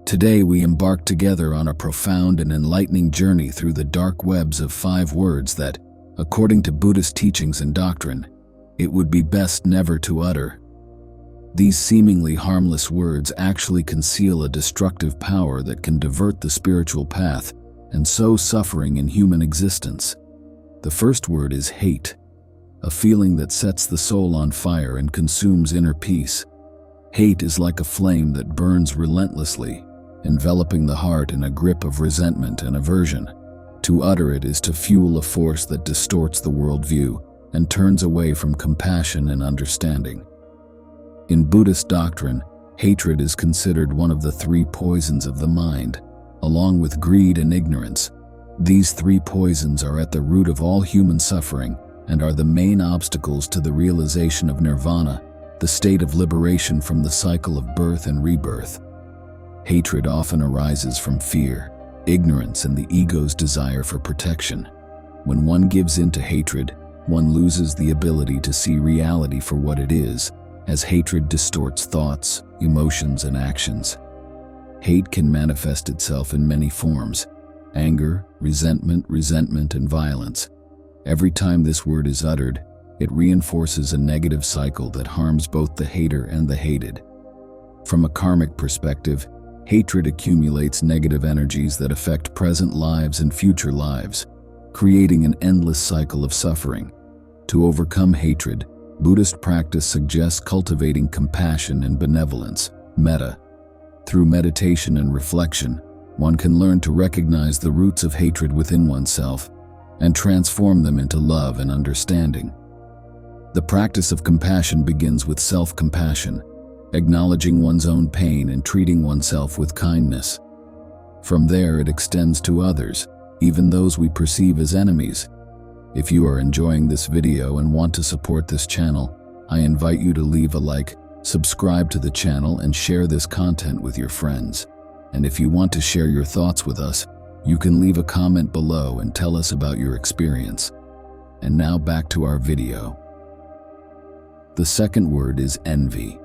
Today we embark together on a profound and enlightening journey through the dark webs of 5 words that, according to Buddhist teachings and doctrine, it would be best never to utter. These seemingly harmless words actually conceal a destructive power that can divert the spiritual path and sow suffering in human existence. The first word is hate, a feeling that sets the soul on fire and consumes inner peace. Hate is like a flame that burns relentlessly, enveloping the heart in a grip of resentment and aversion. To utter it is to fuel a force that distorts the worldview and turns away from compassion and understanding. In Buddhist doctrine, hatred is considered one of the 3 poisons of the mind, along with greed and ignorance. These 3 poisons are at the root of all human suffering and are the main obstacles to the realization of nirvana, the state of liberation from the cycle of birth and rebirth. Hatred often arises from fear, ignorance, and the ego's desire for protection. When one gives in to hatred, one loses the ability to see reality for what it is, as hatred distorts thoughts, emotions, and actions. Hate can manifest itself in many forms: anger, resentment, and violence. Every time this word is uttered, it reinforces a negative cycle that harms both the hater and the hated. From a karmic perspective, hatred accumulates negative energies that affect present lives and future lives, creating an endless cycle of suffering. To overcome hatred, Buddhist practice suggests cultivating compassion and benevolence, metta. Through meditation and reflection, one can learn to recognize the roots of hatred within oneself and transform them into love and understanding. The practice of compassion begins with self-compassion, acknowledging one's own pain and treating oneself with kindness. From there, it extends to others, even those we perceive as enemies. If you are enjoying this video and want to support this channel, I invite you to leave a like, subscribe to the channel, and share this content with your friends. And if you want to share your thoughts with us, you can leave a comment below and tell us about your experience. And now back to our video. The second word is envy,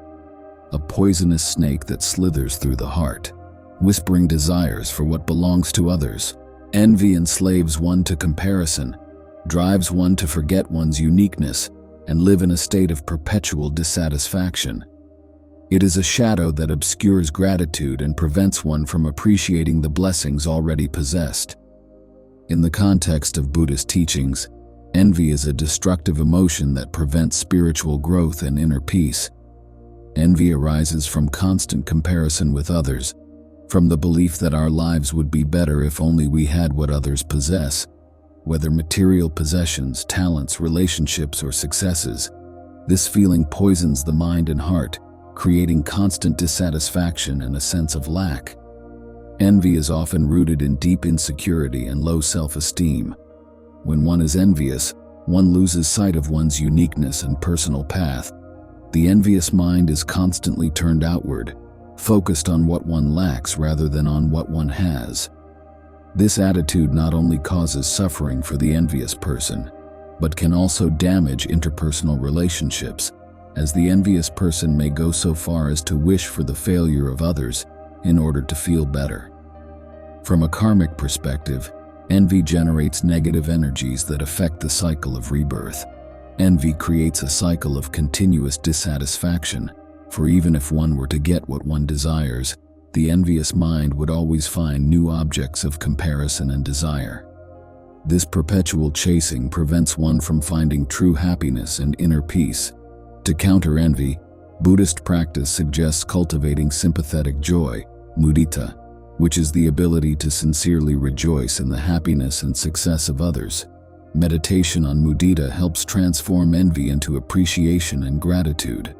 a poisonous snake that slithers through the heart, whispering desires for what belongs to others. Envy enslaves one to comparison, drives one to forget one's uniqueness, and live in a state of perpetual dissatisfaction. It is a shadow that obscures gratitude and prevents one from appreciating the blessings already possessed. In the context of Buddhist teachings, envy is a destructive emotion that prevents spiritual growth and inner peace. Envy arises from constant comparison with others, from the belief that our lives would be better if only we had what others possess, whether material possessions, talents, relationships, or successes. This feeling poisons the mind and heart, creating constant dissatisfaction and a sense of lack. Envy is often rooted in deep insecurity and low self-esteem. When one is envious, one loses sight of one's uniqueness and personal path. The envious mind is constantly turned outward, focused on what one lacks rather than on what one has. This attitude not only causes suffering for the envious person, but can also damage interpersonal relationships, as the envious person may go so far as to wish for the failure of others in order to feel better. From a karmic perspective, envy generates negative energies that affect the cycle of rebirth. Envy creates a cycle of continuous dissatisfaction, for even if one were to get what one desires, the envious mind would always find new objects of comparison and desire. This perpetual chasing prevents one from finding true happiness and inner peace. To counter envy, Buddhist practice suggests cultivating sympathetic joy, mudita, which is the ability to sincerely rejoice in the happiness and success of others. Meditation on mudita helps transform envy into appreciation and gratitude.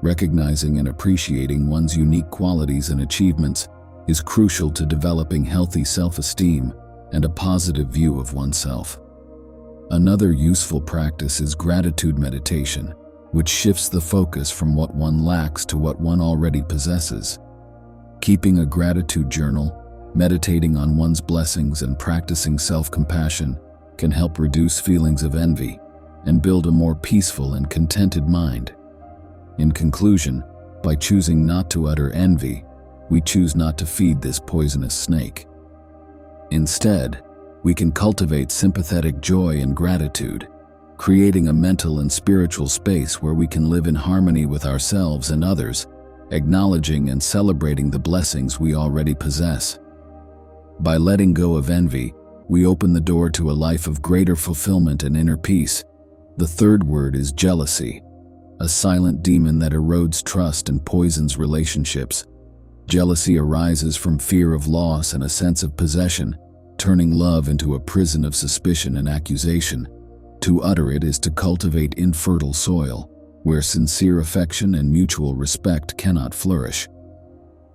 Recognizing and appreciating one's unique qualities and achievements is crucial to developing healthy self-esteem and a positive view of oneself. Another useful practice is gratitude meditation, which shifts the focus from what one lacks to what one already possesses. Keeping a gratitude journal, meditating on one's blessings, and practicing self-compassion can help reduce feelings of envy and build a more peaceful and contented mind. In conclusion, by choosing not to utter envy, we choose not to feed this poisonous snake. Instead, we can cultivate sympathetic joy and gratitude, creating a mental and spiritual space where we can live in harmony with ourselves and others, acknowledging and celebrating the blessings we already possess. By letting go of envy, we open the door to a life of greater fulfillment and inner peace. The third word is jealousy, a silent demon that erodes trust and poisons relationships. Jealousy arises from fear of loss and a sense of possession, turning love into a prison of suspicion and accusation. To utter it is to cultivate infertile soil, where sincere affection and mutual respect cannot flourish.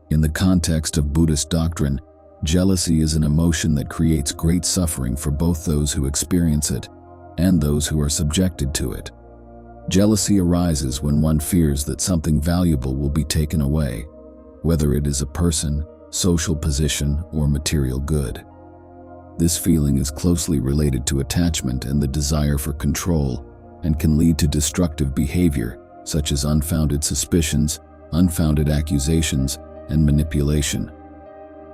In the context of Buddhist doctrine, jealousy is an emotion that creates great suffering for both those who experience it and those who are subjected to it. Jealousy arises when one fears that something valuable will be taken away, whether it is a person, social position, or material good. This feeling is closely related to attachment and the desire for control, and can lead to destructive behavior such as unfounded suspicions, unfounded accusations, and manipulation.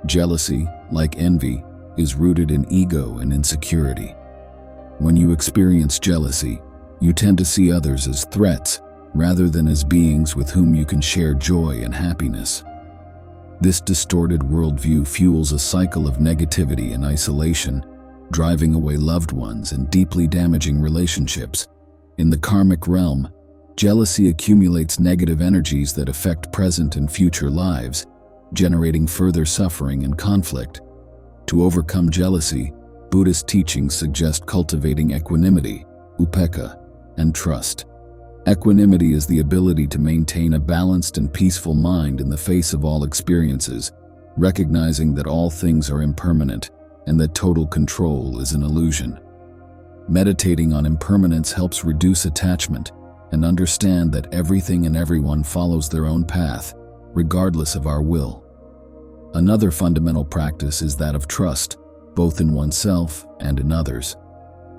Jealousy, like envy, is rooted in ego and insecurity. When you experience jealousy, you tend to see others as threats rather than as beings with whom you can share joy and happiness. This distorted worldview fuels a cycle of negativity and isolation, driving away loved ones and deeply damaging relationships. In the karmic realm, jealousy accumulates negative energies that affect present and future lives, generating further suffering and conflict. To overcome jealousy, Buddhist teachings suggest cultivating equanimity, upekkha, and trust. Equanimity is the ability to maintain a balanced and peaceful mind in the face of all experiences, recognizing that all things are impermanent and that total control is an illusion. Meditating on impermanence helps reduce attachment and understand that everything and everyone follows their own path, regardless of our will. Another fundamental practice is that of trust, both in oneself and in others.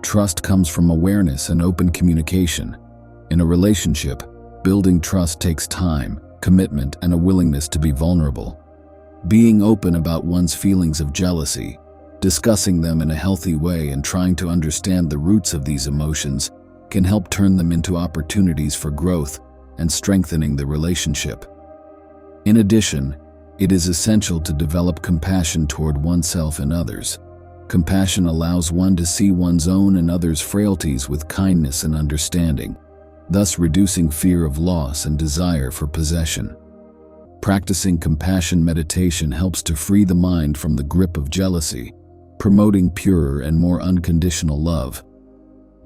Trust comes from awareness and open communication. In a relationship, building trust takes time, commitment, and a willingness to be vulnerable. Being open about one's feelings of jealousy, discussing them in a healthy way, and trying to understand the roots of these emotions can help turn them into opportunities for growth and strengthening the relationship. In addition, it is essential to develop compassion toward oneself and others. Compassion allows one to see one's own and others' frailties with kindness and understanding, thus reducing fear of loss and desire for possession. Practicing compassion meditation helps to free the mind from the grip of jealousy, promoting purer and more unconditional love.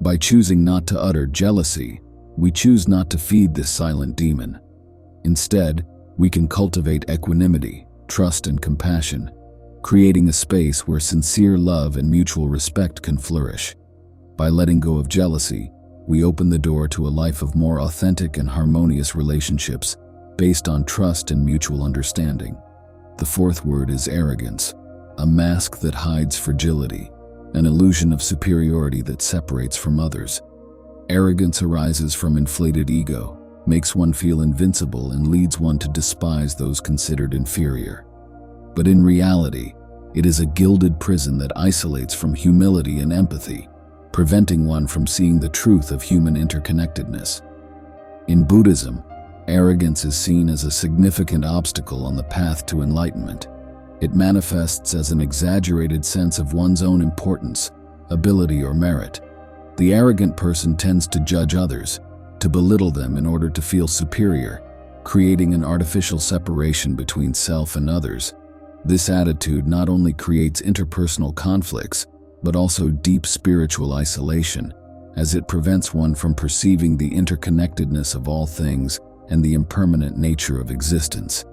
By choosing not to utter jealousy, we choose not to feed this silent demon. Instead, we can cultivate equanimity, trust, and compassion, creating a space where sincere love and mutual respect can flourish. By letting go of jealousy, we open the door to a life of more authentic and harmonious relationships based on trust and mutual understanding. The fourth word is arrogance, a mask that hides fragility, an illusion of superiority that separates from others. Arrogance arises from inflated ego, makes one feel invincible, and leads one to despise those considered inferior. But in reality, it is a gilded prison that isolates from humility and empathy, preventing one from seeing the truth of human interconnectedness. In Buddhism, arrogance is seen as a significant obstacle on the path to enlightenment. It manifests as an exaggerated sense of one's own importance, ability, or merit. The arrogant person tends to judge others, to belittle them in order to feel superior, creating an artificial separation between self and others. This attitude not only creates interpersonal conflicts, but also deep spiritual isolation, as it prevents one from perceiving the interconnectedness of all things and the impermanent nature of existence.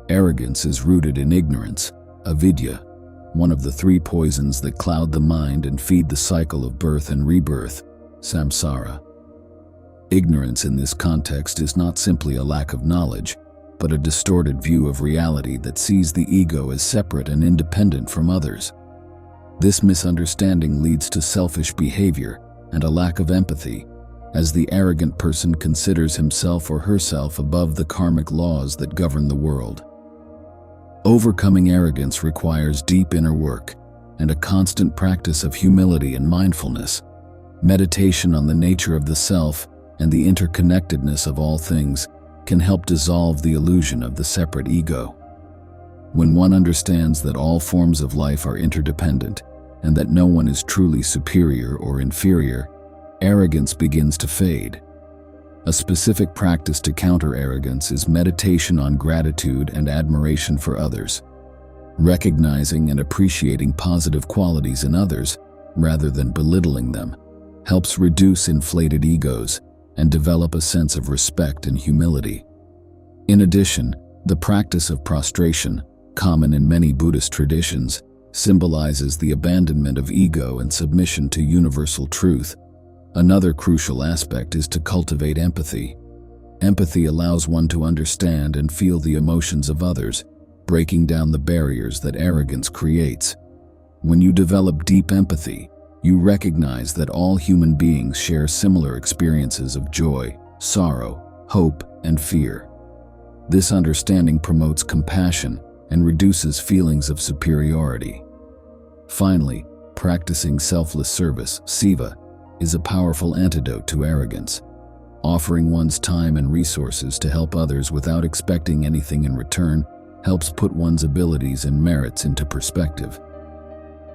Arrogance is rooted in ignorance, avidya, one of the three poisons that cloud the mind and feed the cycle of birth and rebirth, samsara. Ignorance in this context is not simply a lack of knowledge, but a distorted view of reality that sees the ego as separate and independent from others. This misunderstanding leads to selfish behavior and a lack of empathy, as the arrogant person considers himself or herself above the karmic laws that govern the world. Overcoming arrogance requires deep inner work and a constant practice of humility and mindfulness. Meditation on the nature of the self and the interconnectedness of all things can help dissolve the illusion of the separate ego. When one understands that all forms of life are interdependent and that no one is truly superior or inferior, arrogance begins to fade. A specific practice to counter arrogance is meditation on gratitude and admiration for others. Recognizing and appreciating positive qualities in others, rather than belittling them, helps reduce inflated egos and develop a sense of respect and humility. In addition, the practice of prostration, common in many Buddhist traditions, symbolizes the abandonment of ego and submission to universal truth. Another crucial aspect is to cultivate empathy. Empathy allows one to understand and feel the emotions of others, breaking down the barriers that arrogance creates. When you develop deep empathy, you recognize that all human beings share similar experiences of joy, sorrow, hope, and fear. This understanding promotes compassion and reduces feelings of superiority. Finally, practicing selfless service, seva, is a powerful antidote to arrogance. Offering one's time and resources to help others without expecting anything in return helps put one's abilities and merits into perspective.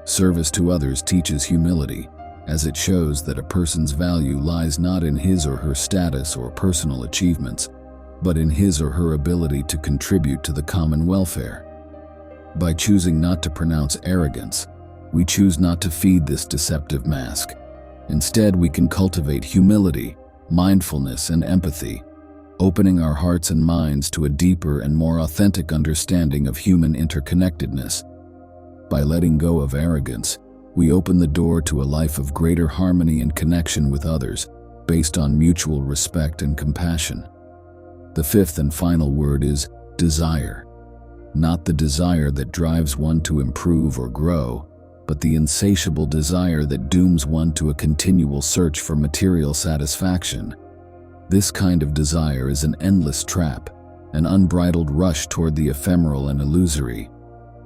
Service to others teaches humility, as it shows that a person's value lies not in his or her status or personal achievements, but in his or her ability to contribute to the common welfare. By choosing not to pronounce arrogance, we choose not to feed this deceptive mask. Instead, we can cultivate humility, mindfulness, and empathy, opening our hearts and minds to a deeper and more authentic understanding of human interconnectedness. By letting go of arrogance, we open the door to a life of greater harmony and connection with others, based on mutual respect and compassion. The fifth and final word is desire. Not the desire that drives one to improve or grow, but the insatiable desire that dooms one to a continual search for material satisfaction. This kind of desire is an endless trap, an unbridled rush toward the ephemeral and illusory.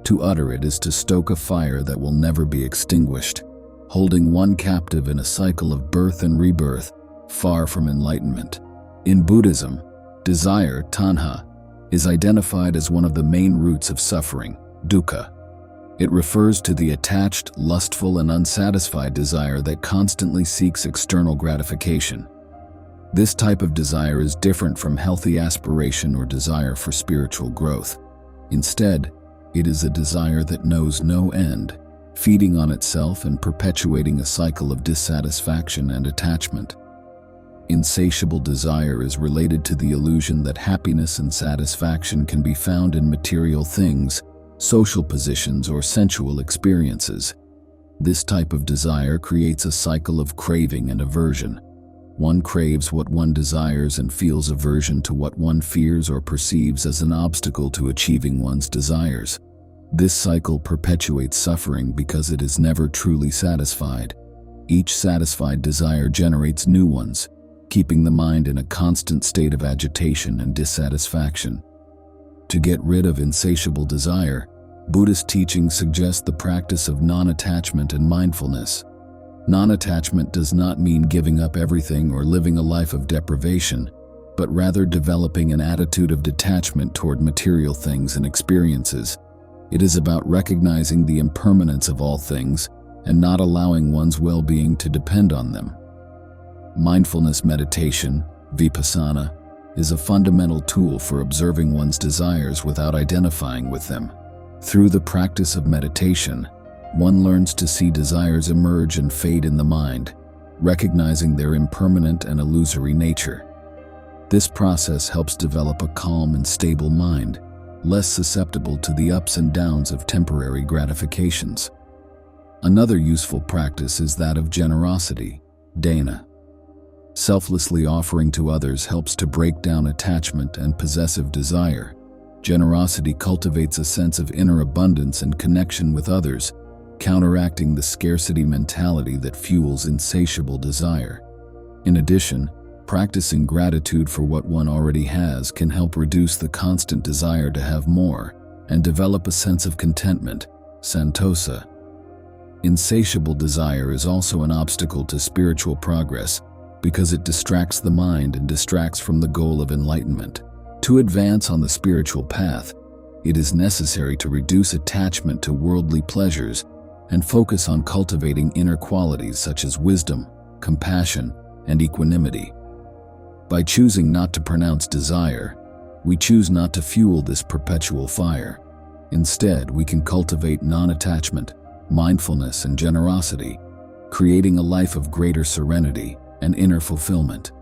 To utter it is to stoke a fire that will never be extinguished, holding one captive in a cycle of birth and rebirth, far from enlightenment. In Buddhism, desire, tanha, is identified as one of the main roots of suffering, dukkha. It refers to the attached, lustful, and unsatisfied desire that constantly seeks external gratification. This type of desire is different from healthy aspiration or desire for spiritual growth. Instead, it is a desire that knows no end, feeding on itself and perpetuating a cycle of dissatisfaction and attachment. Insatiable desire is related to the illusion that happiness and satisfaction can be found in material things, social positions, or sensual experiences. This type of desire creates a cycle of craving and aversion. One craves what one desires and feels aversion to what one fears or perceives as an obstacle to achieving one's desires. This cycle perpetuates suffering because it is never truly satisfied. Each satisfied desire generates new ones, keeping the mind in a constant state of agitation and dissatisfaction. To get rid of insatiable desire, Buddhist teachings suggest the practice of non-attachment and mindfulness. Non-attachment does not mean giving up everything or living a life of deprivation, but rather developing an attitude of detachment toward material things and experiences. It is about recognizing the impermanence of all things and not allowing one's well-being to depend on them. Mindfulness meditation, vipassana, is a fundamental tool for observing one's desires without identifying with them. Through the practice of meditation, one learns to see desires emerge and fade in the mind, recognizing their impermanent and illusory nature. This process helps develop a calm and stable mind, less susceptible to the ups and downs of temporary gratifications. Another useful practice is that of generosity, dana. Selflessly offering to others helps to break down attachment and possessive desire. Generosity cultivates a sense of inner abundance and connection with others, counteracting the scarcity mentality that fuels insatiable desire. In addition, practicing gratitude for what one already has can help reduce the constant desire to have more, and develop a sense of contentment, santosa. Insatiable desire is also an obstacle to spiritual progress because it distracts the mind and distracts from the goal of enlightenment. To advance on the spiritual path, it is necessary to reduce attachment to worldly pleasures and focus on cultivating inner qualities such as wisdom, compassion, and equanimity. By choosing not to pronounce desire, we choose not to fuel this perpetual fire. Instead, we can cultivate non-attachment, mindfulness, and generosity, creating a life of greater serenity and inner fulfillment.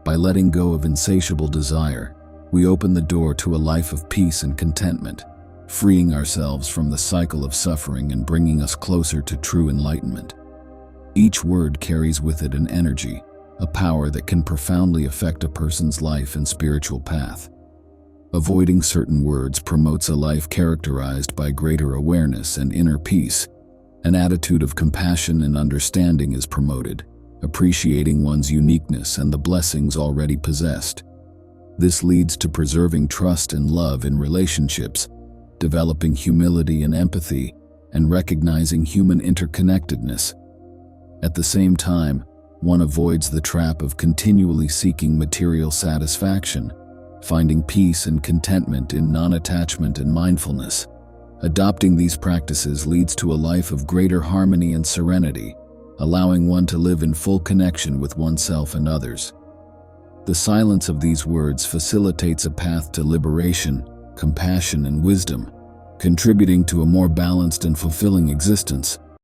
By letting go of insatiable desire, we open the door to a life of peace and contentment, freeing ourselves from the cycle of suffering and bringing us closer to true enlightenment. Each word carries with it an energy, a power that can profoundly affect a person's life and spiritual path. Avoiding certain words promotes a life characterized by greater awareness and inner peace. An attitude of compassion and understanding is promoted, appreciating one's uniqueness and the blessings already possessed. This leads to preserving trust and love in relationships, developing humility and empathy, and recognizing human interconnectedness. At the same time, one avoids the trap of continually seeking material satisfaction, finding peace and contentment in non-attachment and mindfulness. Adopting these practices leads to a life of greater harmony and serenity, allowing one to live in full connection with oneself and others. The silence of these words facilitates a path to liberation, compassion, and wisdom, contributing to a more balanced and fulfilling existence.